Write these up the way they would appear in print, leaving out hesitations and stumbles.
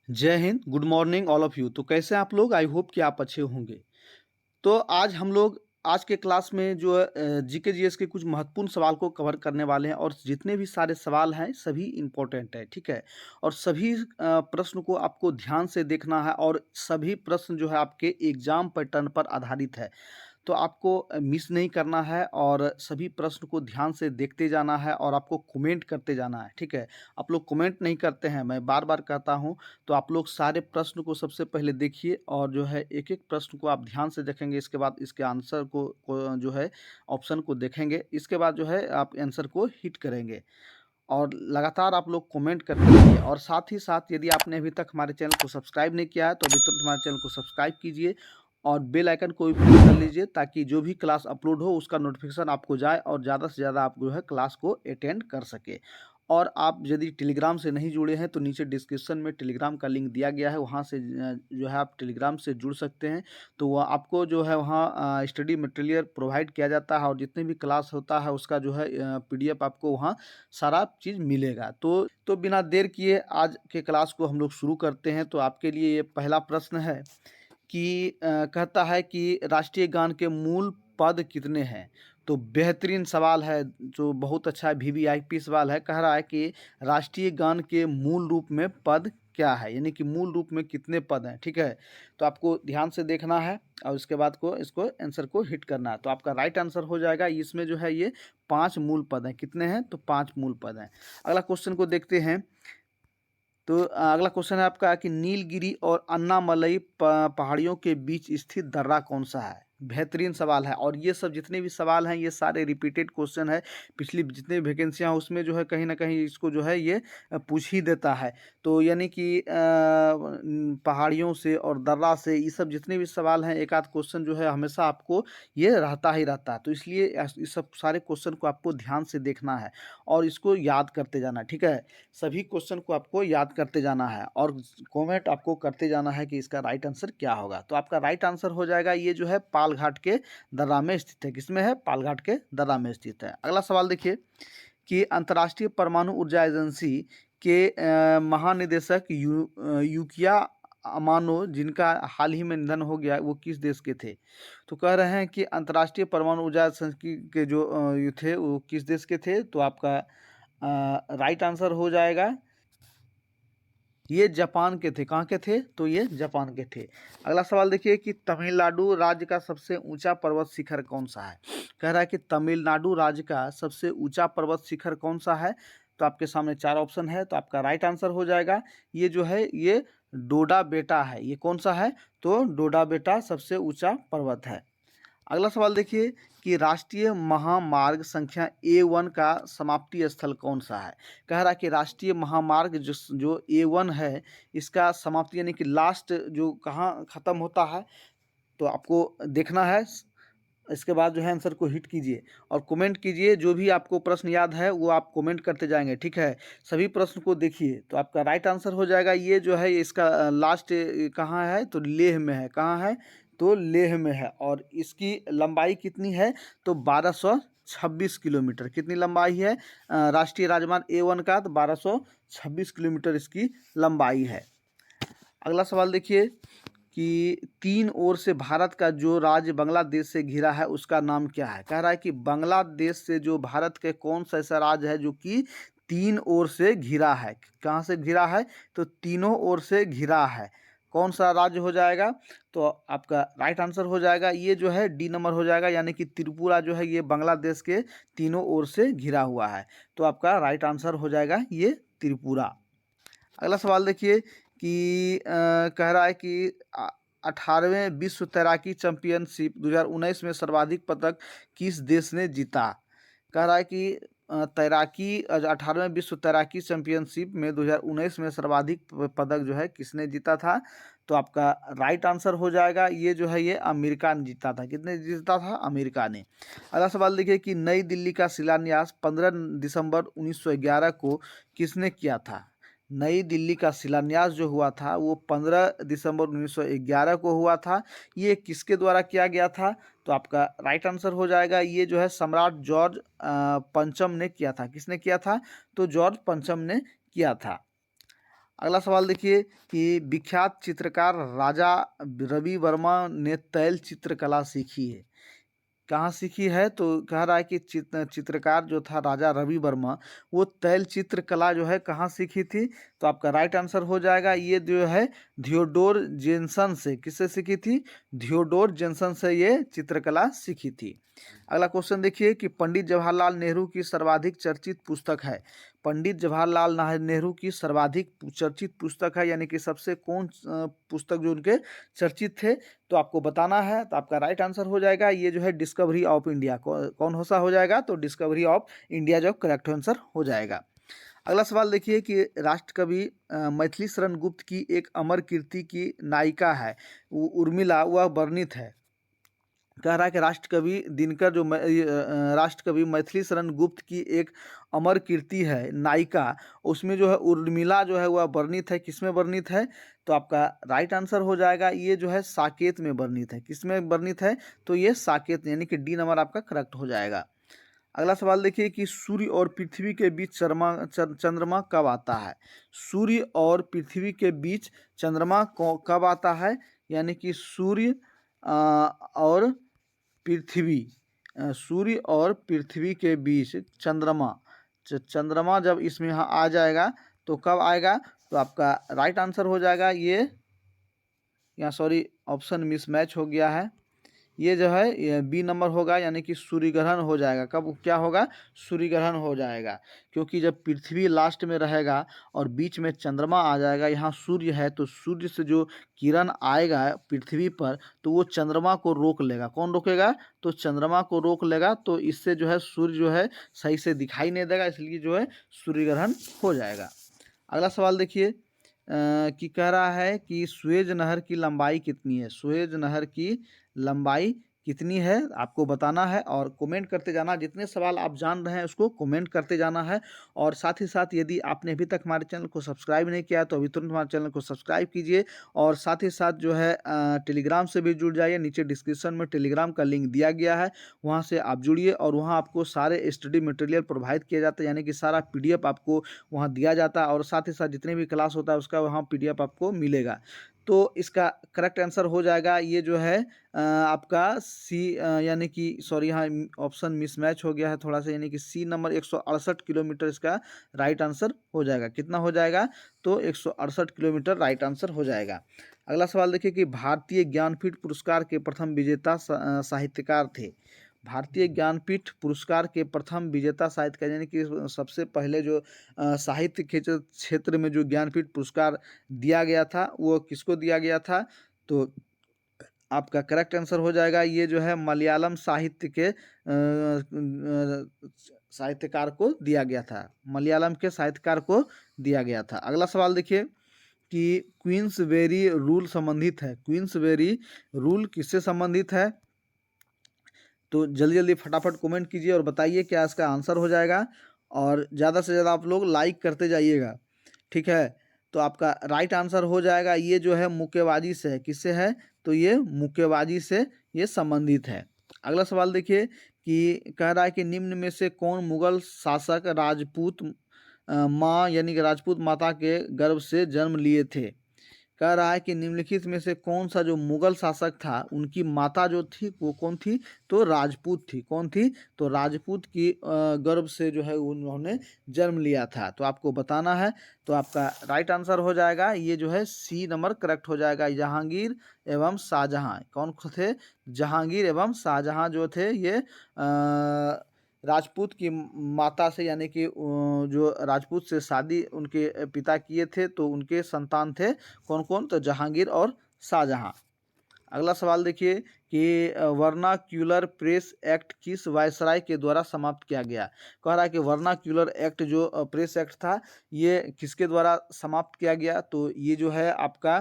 जय Hind, good morning all of you. तो कैसे हैं आप लोग? आई होप कि आप अच्छे होंगे। तो आज हम लोग आज के क्लास में जो जीके जीएस के कुछ महत्वपूर्ण सवाल को कवर करने वाले हैं और जितने भी सारे सवाल हैं सभी इम्पोर्टेंट है, ठीक है? और सभी प्रश्न को आपको ध्यान से देखना है और सभी प्रश्न जो है आपके एग्जाम पैटर्न पर आधारित है। तो आपको मिस नहीं करना है और सभी प्रश्न को ध्यान से देखते जाना है और आपको कमेंट करते जाना है, ठीक है? आप लोग कमेंट नहीं करते हैं, मैं बार-बार कहता हूँ, तो आप लोग सारे प्रश्न को सबसे पहले देखिए और जो है एक-एक प्रश्न को आप ध्यान से देखेंगे, इसके बाद इसके आंसर को जो है ऑप्शन को देखेंगे, इसके बाद जो है आप आंसर को हिट करेंगे और लगातार आप लोग कमेंट करते रहिए और साथ ही साथ यदि आपने अभी तक हमारे चैनल को सब्सक्राइब नहीं किया है, तो अभी तुरंत हमारे चैनल को सब्सक्राइब कीजिए और बेल आइकन को भी प्रेस कर लीजिए ताकि जो भी क्लास अपलोड हो उसका नोटिफिकेशन आपको जाए और ज़्यादा से ज़्यादा आप जो है क्लास को अटेंड कर सके। और आप यदि टेलीग्राम से नहीं जुड़े हैं तो नीचे डिस्क्रिप्शन में टेलीग्राम का लिंक दिया गया है, वहाँ से जो है आप टेलीग्राम से जुड़ सकते हैं। तो वह आपको जो है वहाँ स्टडी मटेरियल प्रोवाइड किया जाता है और जितने भी क्लास होता है उसका जो है पीडीएफ आपको वहाँ सारा चीज़ मिलेगा। तो बिना देर किए आज के क्लास को हम लोग शुरू करते हैं। तो आपके लिए ये पहला प्रश्न है कि कहता है कि राष्ट्रीय गान के मूल पद कितने हैं? तो बेहतरीन सवाल है, जो बहुत अच्छा है, वीवीआईपी सवाल है। कह रहा है कि राष्ट्रीय गान के मूल रूप में पद क्या है? यानी कि मूल रूप में कितने पद हैं, ठीक है? तो आपको ध्यान से देखना है और उसके बाद को इसको आंसर को हिट करना है। तो आपका राइट आंसर हो जाएगा, इसमें जो है ये 5 मूल पद हैं। कितने हैं? तो 5 मूल पद हैं। अगला क्वेश्चन को देखते हैं। तो अगला क्वेश्चन है आपका कि नीलगिरी और अन्नामलई पहाड़ियों के बीच स्थित दर्रा कौन सा है? बेहतरीन सवाल है और ये सब जितने भी सवाल हैं ये सारे रिपीटेड क्वेश्चन है। पिछली जितने भी वैकेंसियाँ हैं उसमें जो है कहीं ना कहीं इसको जो है ये पूछ ही देता है। तो यानी कि पहाड़ियों से और दर्रा से ये सब जितने भी सवाल हैं एक आध क्वेश्चन जो है हमेशा आपको ये रहता ही रहता है। तो इसलिए इस सब सारे क्वेश्चन को आपको ध्यान से देखना है और इसको याद करते जाना है, ठीक है? सभी क्वेश्चन को आपको याद करते जाना है और कमेंट आपको करते जाना है कि इसका राइट आंसर क्या होगा। तो आपका राइट आंसर हो जाएगा ये जो है पालघाट के दर्रा में स्थित है। किसमें है? पालघाट के दर्रा में स्थित है। अगला सवाल देखिए कि अंतर्राष्ट्रीय परमाणु ऊर्जा एजेंसी के महानिदेशक यूकिया अमानो, जिनका हाल ही में निधन हो गया, वो किस देश के थे? तो कह रहे हैं कि अंतर्राष्ट्रीय परमाणु ऊर्जा एजेंसी के जो ये थे वो किस देश के थे? तो आपका राइट आंसर हो जाएगा, ये जापान के थे। कहाँ के थे? तो ये जापान के थे। अगला सवाल देखिए कि तमिलनाडु राज्य का सबसे ऊंचा पर्वत शिखर कौन सा है? कह रहा है कि तमिलनाडु राज्य का सबसे ऊंचा पर्वत शिखर कौन सा है? तो आपके सामने 4 ऑप्शन है, तो आपका राइट आंसर हो जाएगा ये जो है ये डोडा बेटा है। ये कौन सा है? तो डोडा बेटा सबसे ऊंचा पर्वत है। अगला सवाल देखिए कि राष्ट्रीय महामार्ग संख्या A1 का समाप्ति स्थल कौन सा है? कह रहा है कि राष्ट्रीय महामार्ग जो A1 है इसका समाप्ति यानी कि लास्ट जो कहाँ ख़त्म होता है, तो आपको देखना है। इसके बाद जो है आंसर को हिट कीजिए और कमेंट कीजिए। जो भी आपको प्रश्न याद है वो आप कमेंट करते जाएंगे, ठीक है? सभी प्रश्न को देखिए। तो आपका राइट आंसर हो जाएगा ये जो है इसका लास्ट कहाँ है? तो लेह में है। कहाँ है? तो लेह में है और इसकी लंबाई कितनी है? तो 1226 किलोमीटर। कितनी लंबाई है राष्ट्रीय राजमार्ग A1 का? तो 1226 किलोमीटर इसकी लंबाई है। अगला सवाल देखिए कि 3 ओर से भारत का जो राज्य बांग्लादेश से घिरा है उसका नाम क्या है? कह रहा है कि बांग्लादेश से जो भारत के कौन सा ऐसा राज्य है जो कि 3 ओर से घिरा है? कहाँ से घिरा है? तो तीनों ओर से घिरा है। कौन सा राज्य हो जाएगा? तो आपका राइट आंसर हो जाएगा ये जो है डी नंबर हो जाएगा, यानी कि त्रिपुरा जो है ये बांग्लादेश के तीनों ओर से घिरा हुआ है। तो आपका राइट आंसर हो जाएगा ये त्रिपुरा। अगला सवाल देखिए कि कह रहा है कि 18वें विश्व तैराकी चैंपियनशिप 2019 में सर्वाधिक पदक किस देश ने जीता? कह रहा है कि तैराकी 18वें विश्व तैराकी चैंपियनशिप में 2019 में सर्वाधिक पदक जो है किसने जीता था? तो आपका राइट आंसर हो जाएगा ये जो है ये अमेरिका ने जीता था। कितने जीता था? अमेरिका ने। अगला सवाल देखिए कि नई दिल्ली का शिलान्यास 15 दिसंबर 1911 को किसने किया था? नई दिल्ली का शिलान्यास जो हुआ था वो 15 दिसंबर 1911 को हुआ था। ये किसके द्वारा किया गया था? तो आपका राइट आंसर हो जाएगा ये जो है सम्राट जॉर्ज पंचम ने किया था। किसने किया था? तो जॉर्ज पंचम ने किया था। अगला सवाल देखिए कि विख्यात चित्रकार राजा रवि वर्मा ने तैल चित्रकला सीखी है। कहाँ सीखी है? तो कह रहा है कि चित्रकार जो था राजा रवि वर्मा, वो तैल चित्रकला जो है कहाँ सीखी थी? तो आपका राइट आंसर हो जाएगा ये जो है थियोडोर जेनसन से। किससे सीखी थी? थियोडोर जेनसन से ये चित्रकला सीखी थी। अगला क्वेश्चन देखिए कि पंडित जवाहरलाल नेहरू की सर्वाधिक चर्चित पुस्तक है। पंडित जवाहरलाल नेहरू की सर्वाधिक चर्चित पुस्तक है, यानी कि सबसे कौन पुस्तक जो उनके चर्चित थे, तो आपको बताना है। तो आपका राइट आंसर हो जाएगा ये जो है डिस्कवरी ऑफ इंडिया। कौन सा हो जाएगा? तो डिस्कवरी ऑफ इंडिया जो करेक्ट आंसर हो जाएगा। अगला सवाल देखिए कि राष्ट्रकवि मैथिली शरण गुप्त की एक अमर कीर्ति की नायिका है उर्मिला, वह वर्णित है। कह रहा है कि राष्ट्रकवि दिनकर जो राष्ट्रकवि मैथिली शरण गुप्त की एक अमर कीर्ति है नायिका, उसमें जो है उर्मिला जो है वह वर्णित है। किसमें वर्णित है? तो आपका राइट आंसर हो जाएगा ये जो है साकेत में वर्णित है। किसमें वर्णित है? तो ये साकेत, यानी कि डी नंबर आपका करेक्ट हो जाएगा। अगला सवाल देखिए कि सूर्य और पृथ्वी के बीच चंद्रमा कब आता है? सूर्य और पृथ्वी के बीच चंद्रमा कब आता है? यानी कि सूर्य और पृथ्वी सूर्य और पृथ्वी के बीच चंद्रमा जब इसमें यहाँ आ जाएगा तो कब आएगा? तो आपका राइट आंसर हो जाएगा ये, यहाँ सॉरी ऑप्शन मिसमैच हो गया है। ये जो है ये बी नंबर होगा, यानी कि सूर्य ग्रहण हो जाएगा। कब क्या होगा? सूर्य ग्रहण हो जाएगा, क्योंकि जब पृथ्वी लास्ट में रहेगा और बीच में चंद्रमा आ जाएगा, यहाँ सूर्य है, तो सूर्य से जो किरण आएगा पृथ्वी पर तो वो चंद्रमा को रोक लेगा। कौन रोकेगा? तो चंद्रमा को रोक लेगा। तो इससे जो है सूर्य जो है सही से दिखाई नहीं देगा, इसलिए जो है सूर्य ग्रहण हो जाएगा। अगला सवाल देखिए कि कह रहा है कि सुएज नहर की लंबाई कितनी है? सुएज नहर की लंबाई कितनी है आपको बताना है और कमेंट करते जाना। जितने सवाल आप जान रहे हैं उसको कमेंट करते जाना है। और साथ ही साथ यदि आपने अभी तक हमारे चैनल को सब्सक्राइब नहीं किया तो अभी तुरंत हमारे चैनल को सब्सक्राइब कीजिए। और साथ ही साथ जो है टेलीग्राम से भी जुड़ जाइए। नीचे डिस्क्रिप्शन में टेलीग्राम का लिंक दिया गया है, वहाँ से आप जुड़िए और वहाँ आपको सारे स्टडी मटेरियल प्रोवाइड किए जाते हैं, यानी कि सारा PDF आपको वहाँ दिया जाता है। और साथ ही साथ जितने भी क्लास होता है उसका वहाँ PDF आपको मिलेगा। तो इसका करेक्ट आंसर हो जाएगा ये जो है आपका सी, यानी कि सॉरी यहाँ ऑप्शन मिसमैच हो गया है थोड़ा सा, यानी कि सी नंबर 168 किलोमीटर इसका राइट आंसर हो जाएगा। कितना हो जाएगा? तो 168 किलोमीटर राइट आंसर हो जाएगा। अगला सवाल देखिए कि भारतीय ज्ञानपीठ पुरस्कार के प्रथम विजेता साहित्यकार थे। भारतीय ज्ञानपीठ पुरस्कार के प्रथम विजेता साहित्यकार, यानी कि सबसे पहले जो साहित्य के क्षेत्र में जो ज्ञानपीठ पुरस्कार दिया गया था वो किसको दिया गया था? तो आपका करेक्ट आंसर हो जाएगा ये जो है मलयालम साहित्य के साहित्यकार को दिया गया था। मलयालम के साहित्यकार को दिया गया था। अगला सवाल देखिए कि क्वींसबेरी रूल संबंधित है। क्वींसबेरी रूल किससे संबंधित है? तो जल्दी जल्दी फटाफट कमेंट कीजिए और बताइए क्या इसका आंसर हो जाएगा। और ज़्यादा से ज़्यादा आप लोग लाइक करते जाइएगा, ठीक है? तो आपका राइट आंसर हो जाएगा ये जो है मुक्केबाजी से है। किससे है? तो ये मुक्केबाजी से ये संबंधित है। अगला सवाल देखिए कि कह रहा है कि निम्न में से कौन मुगल शासक राजपूत माँ यानी कि राजपूत माता के गर्भ से जन्म लिए थे? कह रहा है कि निम्नलिखित में से कौन सा जो मुगल शासक था उनकी माता जो थी वो कौन थी? तो राजपूत थी। कौन थी? तो राजपूत की गर्भ से जो है उन्होंने जन्म लिया था। तो आपको बताना है। तो आपका राइट आंसर हो जाएगा ये जो है सी नंबर करेक्ट हो जाएगा। जहांगीर एवं शाहजहां कौन थे? जहांगीर एवं शाहजहां जो थे ये राजपूत की माता से, यानी कि जो राजपूत से शादी उनके पिता किए थे तो उनके संतान थे कौन कौन? तो जहांगीर और शाहजहां। अगला सवाल देखिए कि वर्नाक्यूलर प्रेस एक्ट किस वायसराय के द्वारा समाप्त किया गया? कह रहा है कि वर्नाक्यूलर एक्ट जो प्रेस एक्ट था ये किसके द्वारा समाप्त किया गया? तो ये जो है आपका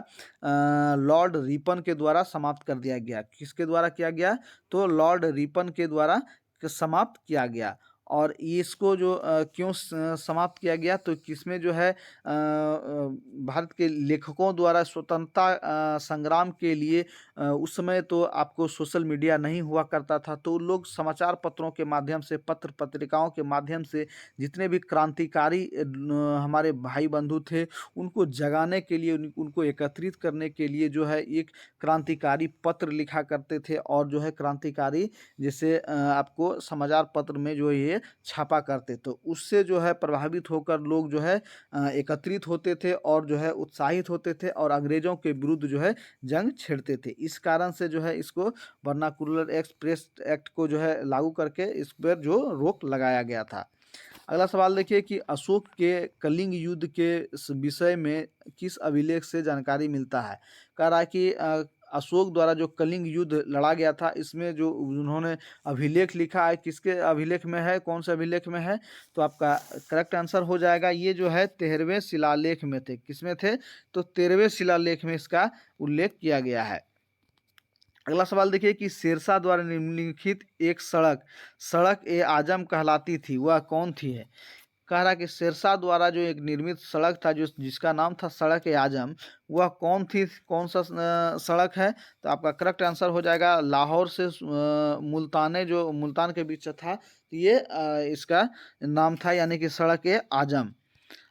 लॉर्ड रिपन के द्वारा समाप्त कर दिया गया। किसके द्वारा किया गया? तो लॉर्ड रिपन के द्वारा समाप्त किया गया। और ये इसको जो क्यों समाप्त किया गया, तो किसमें जो है भारत के लेखकों द्वारा स्वतंत्रता संग्राम के लिए उस समय तो आपको सोशल मीडिया नहीं हुआ करता था, तो लोग समाचार पत्रों के माध्यम से, पत्र पत्रिकाओं के माध्यम से जितने भी क्रांतिकारी हमारे भाई बंधु थे उनको जगाने के लिए, उनको एकत्रित करने के लिए जो है एक क्रांतिकारी पत्र लिखा करते थे और जो है क्रांतिकारी जैसे आपको समाचार पत्र में जो ये छापा करते, तो उससे जो है प्रभावित होकर लोग जो है एकत्रित होते थे और जो है उत्साहित होते थे और अंग्रेजों के विरुद्ध जो है जंग छेड़ते थे। इस कारण से जो है इसको वर्नाकुलर एक्सप्रेस एक्ट को जो है लागू करके इस पर जो रोक लगाया गया था। अगला सवाल देखिए कि अशोक के कलिंग युद्ध के विषय में किस अभिलेख से जानकारी मिलता है। कह रहा है कि अशोक द्वारा जो कलिंग युद्ध लड़ा गया था, इसमें जो उन्होंने अभिलेख लिखा है, किसके अभिलेख में है, कौन से अभिलेख में है, तो आपका करेक्ट आंसर हो जाएगा ये जो है 13वें शिलालेख में थे। किसमें थे, तो 13वें शिलालेख में इसका उल्लेख किया गया है। अगला सवाल देखिए कि शेरशाह द्वारा निम्नलिखित एक सड़क सड़क ए आजम कहलाती थी, वह कौन थी है। कह रहा कि शेरशाह द्वारा जो एक निर्मित सड़क था जिसका नाम था सड़क ए आजम, वह कौन थी, कौन सा सड़क है, तो आपका करेक्ट आंसर हो जाएगा लाहौर से मुल्तान, जो मुल्तान के बीच था, तो ये इसका नाम था, यानी कि सड़क ए आजम।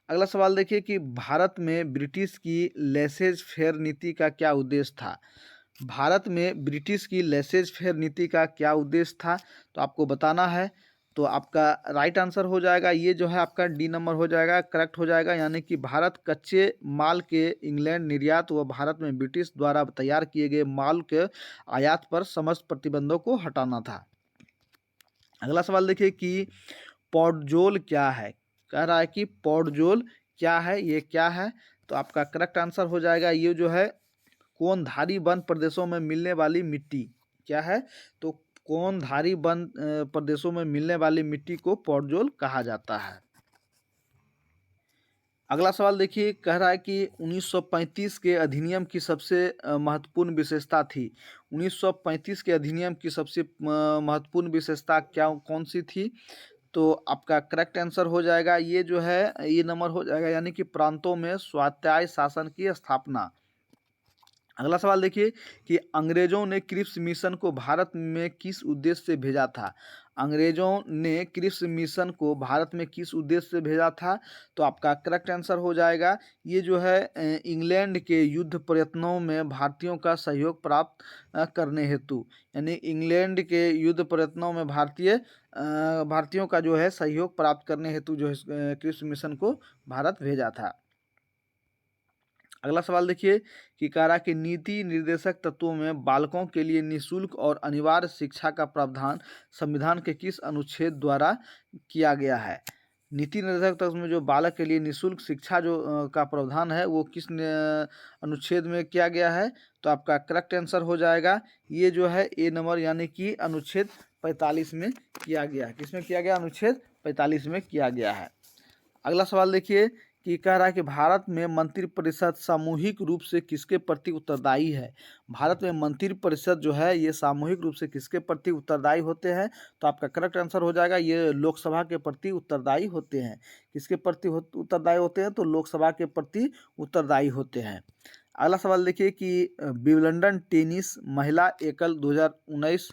अगला सवाल देखिए कि भारत में ब्रिटिश की लेसेज फेयर नीति का क्या उद्देश्य था। भारत में ब्रिटिश की लेसेज फेयर नीति का क्या उद्देश्य था, तो आपको बताना है। तो आपका राइट आंसर हो जाएगा ये जो है आपका डी नंबर हो जाएगा, करेक्ट हो जाएगा, यानी कि भारत कच्चे माल के इंग्लैंड निर्यात व भारत में ब्रिटिश द्वारा तैयार किए गए माल के आयात पर समस्त प्रतिबंधों को हटाना था। अगला सवाल देखिए कि पॉडजोल क्या है। कह रहा है कि पॉडजोल क्या है, ये क्या है, तो आपका करेक्ट आंसर हो जाएगा ये जो है कोनधारी वन प्रदेशों में मिलने वाली मिट्टी। क्या है, तो कोनधारी वन प्रदेशों में मिलने वाली मिट्टी को पॉडजोल कहा जाता है। अगला सवाल देखिए, कह रहा है कि 1935 के अधिनियम की सबसे महत्वपूर्ण विशेषता थी। 1935 के अधिनियम की सबसे महत्वपूर्ण विशेषता क्या, कौन सी थी, तो आपका करेक्ट आंसर हो जाएगा ये जो है ये नंबर हो जाएगा, यानी कि प्रांतों में स्वायत्त शासन की स्थापना। अगला सवाल देखिए कि अंग्रेजों ने क्रिप्स मिशन को भारत में किस उद्देश्य से भेजा था। अंग्रेजों ने क्रिप्स मिशन को भारत में किस उद्देश्य से भेजा था, तो आपका करेक्ट आंसर हो जाएगा ये जो है इंग्लैंड के युद्ध प्रयत्नों में भारतीयों का सहयोग प्राप्त करने हेतु, यानी इंग्लैंड के युद्ध प्रयत्नों में भारतीयों का जो है सहयोग प्राप्त करने हेतु जो है क्रिप्स मिशन को भारत भेजा था। अगला सवाल देखिए कि कह रहा कि नीति निर्देशक तत्वों में बालकों के लिए निःशुल्क और अनिवार्य शिक्षा का प्रावधान संविधान के किस अनुच्छेद द्वारा किया गया है। नीति निर्देशक तत्व में जो बालक के लिए निःशुल्क शिक्षा जो का प्रावधान है वो किस अनुच्छेद में किया गया है, तो आपका करेक्ट आंसर हो जाएगा ये जो है ए नंबर, यानी कि अनुच्छेद 45 में किया गया है। किसमें किया गया, अनुच्छेद 45 में किया गया है। अगला सवाल देखिए कि कह रहा है कि भारत में मंत्रिपरिषद सामूहिक रूप से किसके प्रति उत्तरदायी है। भारत में मंत्रिपरिषद जो है ये सामूहिक रूप से किसके प्रति उत्तरदायी होते हैं, तो आपका करेक्ट आंसर हो जाएगा ये लोकसभा के प्रति उत्तरदायी होते हैं। किसके प्रति उत्तरदायी होते हैं, तो लोकसभा के प्रति उत्तरदायी होते हैं। अगला सवाल देखिए कि विंबलडन टेनिस महिला एकल 2019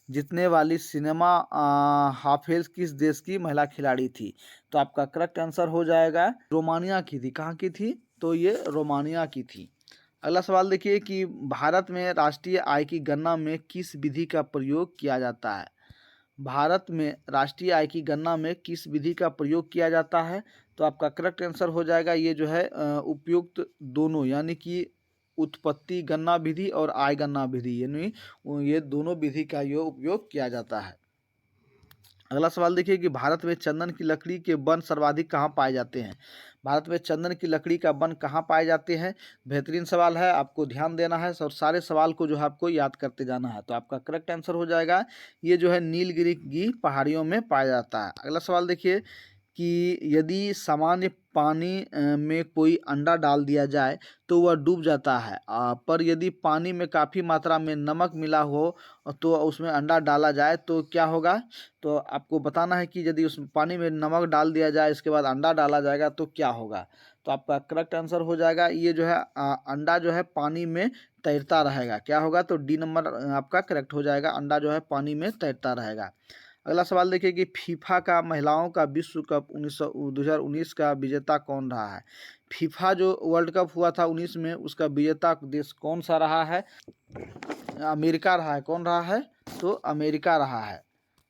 जीतने वाली सिनेमा हाफिज किस देश की महिला खिलाड़ी थी, तो आपका करेक्ट आंसर हो जाएगा रोमानिया की थी। कहाँ की थी, तो ये रोमानिया की थी। अगला सवाल देखिए कि भारत में राष्ट्रीय आय की गणना में किस विधि का प्रयोग किया जाता है। भारत में राष्ट्रीय आय की गणना में किस विधि का प्रयोग किया जाता है, तो आपका करेक्ट आंसर हो जाएगा ये जो है उपयुक्त दोनों, यानी कि उत्पत्ति गणना विधि और आय गणना विधि, यानी ये दोनों विधि का ये उपयोग किया जाता है। अगला सवाल देखिए कि भारत में चंदन की लकड़ी के वन सर्वाधिक कहाँ पाए जाते हैं। भारत में चंदन की लकड़ी का वन कहाँ पाए जाते हैं, बेहतरीन सवाल है, आपको ध्यान देना है और सारे सवाल को जो है आपको याद करते जाना है। तो आपका करेक्ट आंसर हो जाएगा ये जो है नीलगिरी की पहाड़ियों में पाया जाता है। अगला सवाल देखिए कि यदि सामान्य पानी में कोई अंडा डाल दिया जाए तो वह डूब जाता है, पर यदि पानी में काफ़ी मात्रा में नमक मिला हो तो उसमें अंडा डाला जाए तो क्या होगा। तो आपको बताना है कि यदि उस पानी में नमक डाल दिया जाए इसके बाद अंडा डाला जाएगा तो क्या होगा। तो आपका करेक्ट आंसर हो जाएगा ये जो है अंडा जो है पानी में तैरता रहेगा। क्या होगा, तो डी नंबर आपका करेक्ट हो जाएगा, अंडा जो है पानी में तैरता रहेगा। अगला सवाल देखिए कि फीफा का महिलाओं का विश्व कप 2019 का विजेता कौन रहा है। फीफा जो वर्ल्ड कप हुआ था 19 में, उसका विजेता देश कौन सा रहा है। अमेरिका रहा है। कौन रहा है, तो अमेरिका रहा है।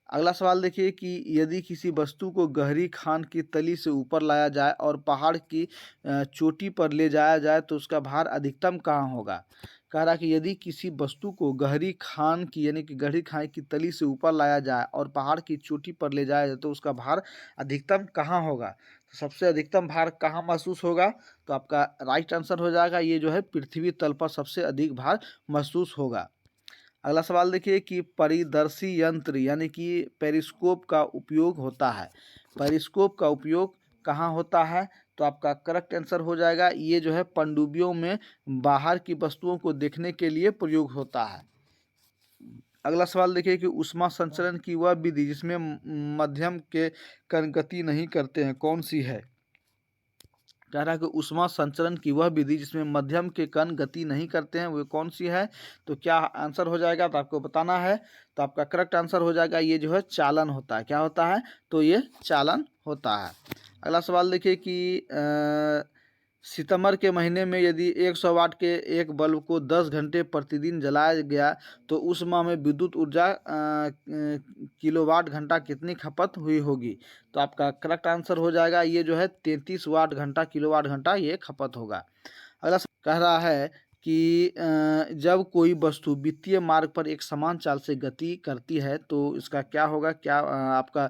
अगला सवाल देखिए कि यदि किसी वस्तु को गहरी खान की तली से ऊपर लाया जाए और पहाड़ की चोटी पर ले जाया जाए तो उसका भार अधिकतम कहाँ होगा। कह रहा है कि यदि किसी वस्तु को गहरी खान की यानी कि गहरी खान की तली से ऊपर लाया जाए और पहाड़ की चोटी पर ले जाया जाए तो उसका भार अधिकतम कहाँ होगा। तो सबसे अधिकतम भार कहाँ महसूस होगा, तो आपका राइट आंसर हो जाएगा ये जो है पृथ्वी तल पर सबसे अधिक भार महसूस होगा। अगला सवाल देखिए कि परिदर्शी यंत्र यानी कि पेरिस्कोप का उपयोग होता है। पेरिस्कोप का उपयोग कहाँ होता है, तो आपका करेक्ट आंसर हो जाएगा ये जो है पनडुब्बियों में बाहर की वस्तुओं को देखने के लिए प्रयोग होता है। अगला सवाल देखिए कि ऊष्मा संचरण की वह विधि जिसमें मध्यम के कण गति नहीं करते हैं कौन सी है। कह रहा है कि ऊष्मा संचरण की वह विधि जिसमें मध्यम के कण गति नहीं करते हैं वो कौन सी है। तो क्या आंसर हो जाएगा, तो आपको बताना है। तो आपका करेक्ट आंसर हो जाएगा ये जो है चालन होता है। क्या होता है, तो ये चालन होता है। अगला सवाल देखिए कि सितंबर के महीने में यदि 100 वाट के एक बल्ब को 10 घंटे प्रतिदिन जलाया गया तो उस माह में विद्युत ऊर्जा किलोवाट घंटा कितनी खपत हुई होगी। तो आपका करेक्ट आंसर हो जाएगा ये जो है 33 वाट घंटा किलोवाट घंटा ये खपत होगा। अगला कह रहा है कि जब कोई वस्तु वित्तीय मार्ग पर एक समान चाल से गति करती है तो इसका क्या होगा, क्या आपका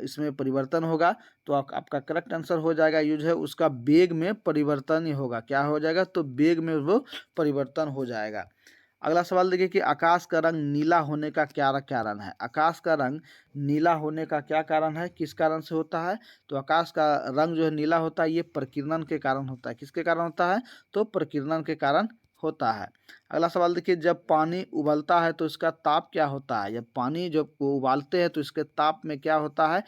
इसमें परिवर्तन होगा। तो आपका करेक्ट आंसर हो जाएगा ये जो है उसका वेग में परिवर्तन ही होगा। क्या हो जाएगा, तो वेग में वो परिवर्तन हो जाएगा। अगला सवाल देखिए कि आकाश का रंग नीला होने का क्या कारण है। आकाश का रंग नीला होने का क्या कारण है, किस कारण से होता है। तो आकाश का रंग जो है नीला होता है ये प्रकीर्णन के कारण होता है। किसके कारण होता है, तो प्रकीर्णन के कारण होता है। अगला सवाल देखिए जब पानी उबलता है तो इसका ताप क्या होता है। जब पानी जब उबालते हैं तो इसके ताप में क्या होता है,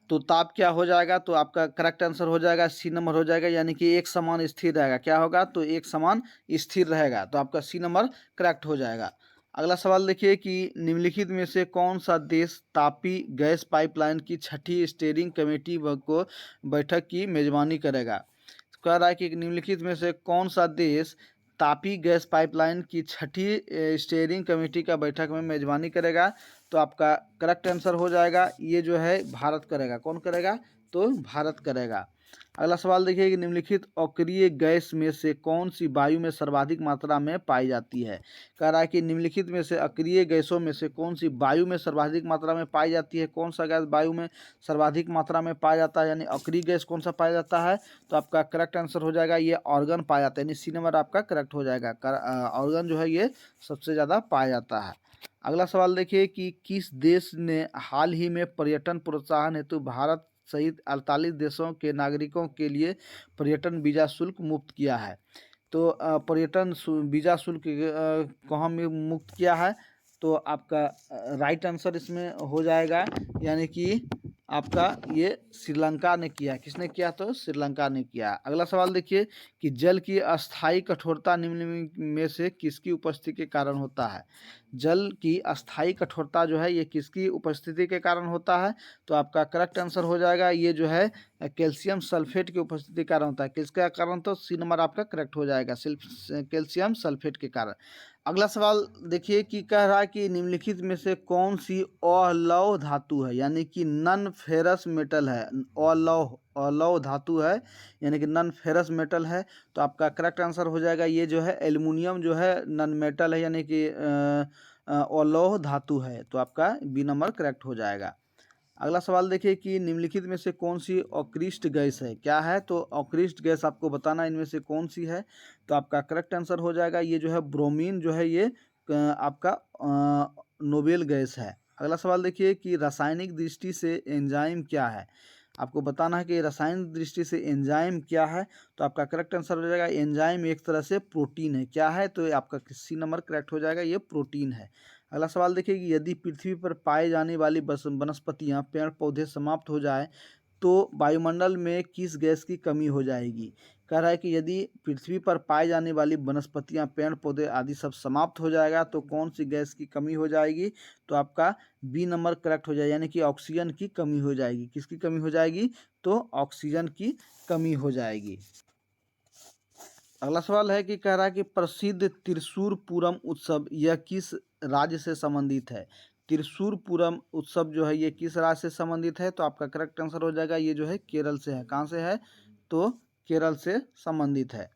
तो ताप क्या हो जाएगा, तो आपका करेक्ट आंसर हो जाएगा सी नंबर हो जाएगा, यानी कि एक समान स्थिर रहेगा। क्या होगा, तो एक समान स्थिर रहेगा। तो आपका सी नंबर करेक्ट हो जाएगा। अगला सवाल देखिए कि निम्नलिखित में से कौन सा देश तापी गैस पाइपलाइन की छठी स्टीयरिंग कमेटी को बैठक की मेजबानी करेगा। तो कह रहा है कि निम्नलिखित में से कौन सा देश तापी गैस पाइपलाइन की छठी स्टीयरिंग कमेटी का बैठक में मेजबानी करेगा। तो आपका करेक्ट आंसर हो जाएगा ये जो है भारत करेगा। कौन करेगा, तो भारत करेगा। अगला सवाल देखिए कि निम्नलिखित अक्रिय गैस में से कौन सी वायु में सर्वाधिक मात्रा में पाई जाती है। कह रहा है कि निम्नलिखित में से अक्रिय गैसों में से कौन सी वायु में सर्वाधिक मात्रा में पाई जाती है। कौन सा गैस वायु में सर्वाधिक मात्रा में पाया जाता है, यानी अक्रिय गैस कौन सा पाया जाता है। तो आपका करेक्ट आंसर हो जाएगा ये ऑर्गन पाया जाता है, यानी सी नंबर आपका करेक्ट हो जाएगा। ऑर्गन जो है ये सबसे ज़्यादा पाया जाता है। अगला सवाल देखिए कि किस देश ने हाल ही में पर्यटन प्रोत्साहन हेतु भारत सहित 48 देशों के नागरिकों के लिए पर्यटन वीजा शुल्क मुक्त किया है। तो पर्यटन वीजा शुल्क कहाँ में मुक्त किया है, तो आपका राइट आंसर इसमें हो जाएगा, यानी कि आपका ये श्रीलंका ने किया। किसने किया, तो श्रीलंका ने किया। अगला सवाल देखिए कि जल की अस्थायी कठोरता निम्न में से किसकी उपस्थिति के कारण होता है। जल की अस्थायी कठोरता जो है ये किसकी उपस्थिति के कारण होता है। तो आपका करेक्ट आंसर हो जाएगा ये जो है कैल्शियम सल्फेट की उपस्थिति के कारण होता है। किसका कारण, तो सी नंबर आपका करेक्ट हो जाएगा, कैल्शियम सल्फेट के कारण। अगला सवाल देखिए कि कह रहा है कि निम्नलिखित में से कौन सी अलौह धातु है, यानी कि नन फेरस मेटल है। अलौह धातु है, यानी कि नन फेरस मेटल है। तो आपका करेक्ट आंसर हो जाएगा ये जो है एल्युमिनियम जो है नन मेटल है, यानी कि अलौह धातु है। तो आपका बी नंबर करेक्ट हो जाएगा। अगला सवाल देखिए कि निम्नलिखित में से कौन सी अक्रिष्ट गैस है। क्या है, तो अक्रिष्ट गैस आपको बताना इनमें से कौन सी है। तो आपका करेक्ट आंसर हो जाएगा ये जो है ब्रोमीन जो है ये आपका नोबेल गैस है। अगला सवाल देखिए कि रासायनिक दृष्टि से एंजाइम क्या है। आपको बताना है कि रासायनिक दृष्टि से एंजाइम क्या है। तो आपका करेक्ट आंसर हो जाएगा एंजाइम एक तरह से प्रोटीन है। क्या है? तो ये आपका सी नंबर करेक्ट हो जाएगा, ये प्रोटीन है। अगला सवाल देखिए कि यदि पृथ्वी पर पाए जाने वाली वनस्पतियाँ पेड़ पौधे समाप्त हो जाए तो वायुमंडल में किस गैस की कमी हो जाएगी। कह रहा है कि यदि पृथ्वी पर पाई जाने वाली वनस्पतियां पेड़ पौधे आदि सब समाप्त हो जाएगा तो कौन सी गैस की कमी हो जाएगी। तो आपका बी नंबर करेक्ट हो जाएगा, यानी कि ऑक्सीजन की कमी हो जाएगी। किसकी कमी हो जाएगी? तो ऑक्सीजन की कमी हो जाएगी। अगला सवाल है कि कह रहा है कि प्रसिद्ध त्रिशूर पूरम उत्सव यह किस राज्य से संबंधित है। त्रिशूर पूरम उत्सव जो है ये किस राज्य से संबंधित है। तो आपका करेक्ट आंसर हो जाएगा ये जो है केरल से है। कहाँ से है? तो केरल से संबंधित है।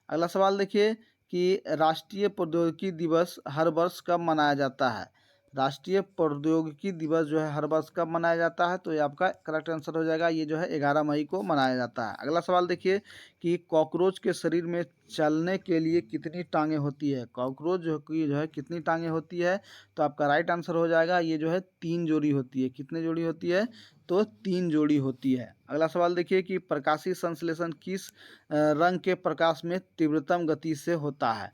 अगला सवाल देखिए कि राष्ट्रीय प्रौद्योगिकी दिवस हर वर्ष कब मनाया जाता है। राष्ट्रीय प्रौद्योगिकी दिवस जो है हर वर्ष कब मनाया जाता है। तो ये आपका करेक्ट आंसर हो जाएगा, ये जो है 11 मई को मनाया जाता है। अगला सवाल देखिए कि कॉकरोच के शरीर में चलने के लिए कितनी टांगें होती है। कॉकरोच जो है कितनी टांगें होती है। तो आपका राइट आंसर हो जाएगा ये जो है 3 जोड़ी होती है। कितने जोड़ी होती है? तो 3 जोड़ी होती है। अगला सवाल देखिए कि प्रकाशीय संश्लेषण किस रंग के प्रकाश में तीव्रतम गति से होता है।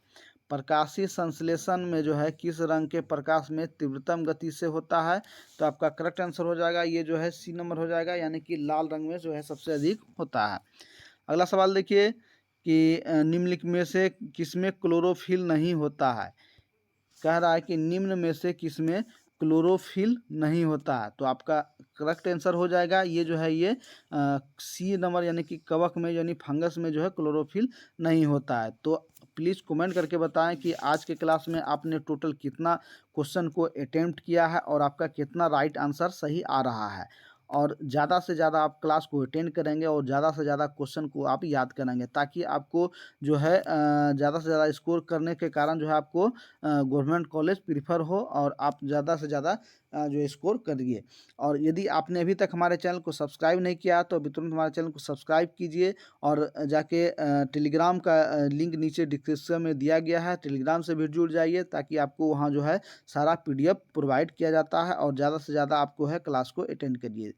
प्रकाशीय संश्लेषण में जो है किस रंग के प्रकाश में तीव्रतम गति से होता है। तो आपका करेक्ट आंसर हो जाएगा ये जो है सी नंबर हो जाएगा, यानी कि लाल रंग में जो है सबसे अधिक होता है। अगला सवाल देखिए कि निम्नलिखित में से किसमें क्लोरोफिल नहीं होता है। कह रहा है कि निम्न में से किसमें क्लोरोफिल नहीं होता है। तो आपका करेक्ट आंसर हो जाएगा ये जो है ये सी नंबर, यानी कि कवक में यानी फंगस में जो है क्लोरोफिल नहीं होता है। तो प्लीज़ कमेंट करके बताएं कि आज के क्लास में आपने टोटल कितना क्वेश्चन को अटेम्प्ट किया है और आपका कितना राइट आंसर सही आ रहा है। और ज़्यादा से ज़्यादा आप क्लास को अटेंड करेंगे और ज़्यादा से ज़्यादा क्वेश्चन को आप याद करेंगे, ताकि आपको जो है ज़्यादा से ज़्यादा स्कोर करने के कारण जो है आपको गवर्नमेंट कॉलेज प्रीफर हो और आप ज़्यादा से ज़्यादा जो स्कोर करिए। और यदि आपने अभी तक हमारे चैनल को सब्सक्राइब नहीं किया तो अभी तुरंत हमारे चैनल को सब्सक्राइब कीजिए और जाके टेलीग्राम का लिंक नीचे डिस्क्रिप्शन में दिया गया है, टेलीग्राम से भी जुड़ जाइए, ताकि आपको वहाँ जो है सारा PDF प्रोवाइड किया जाता है और ज़्यादा से ज़्यादा आपको है क्लास को अटेंड करिए।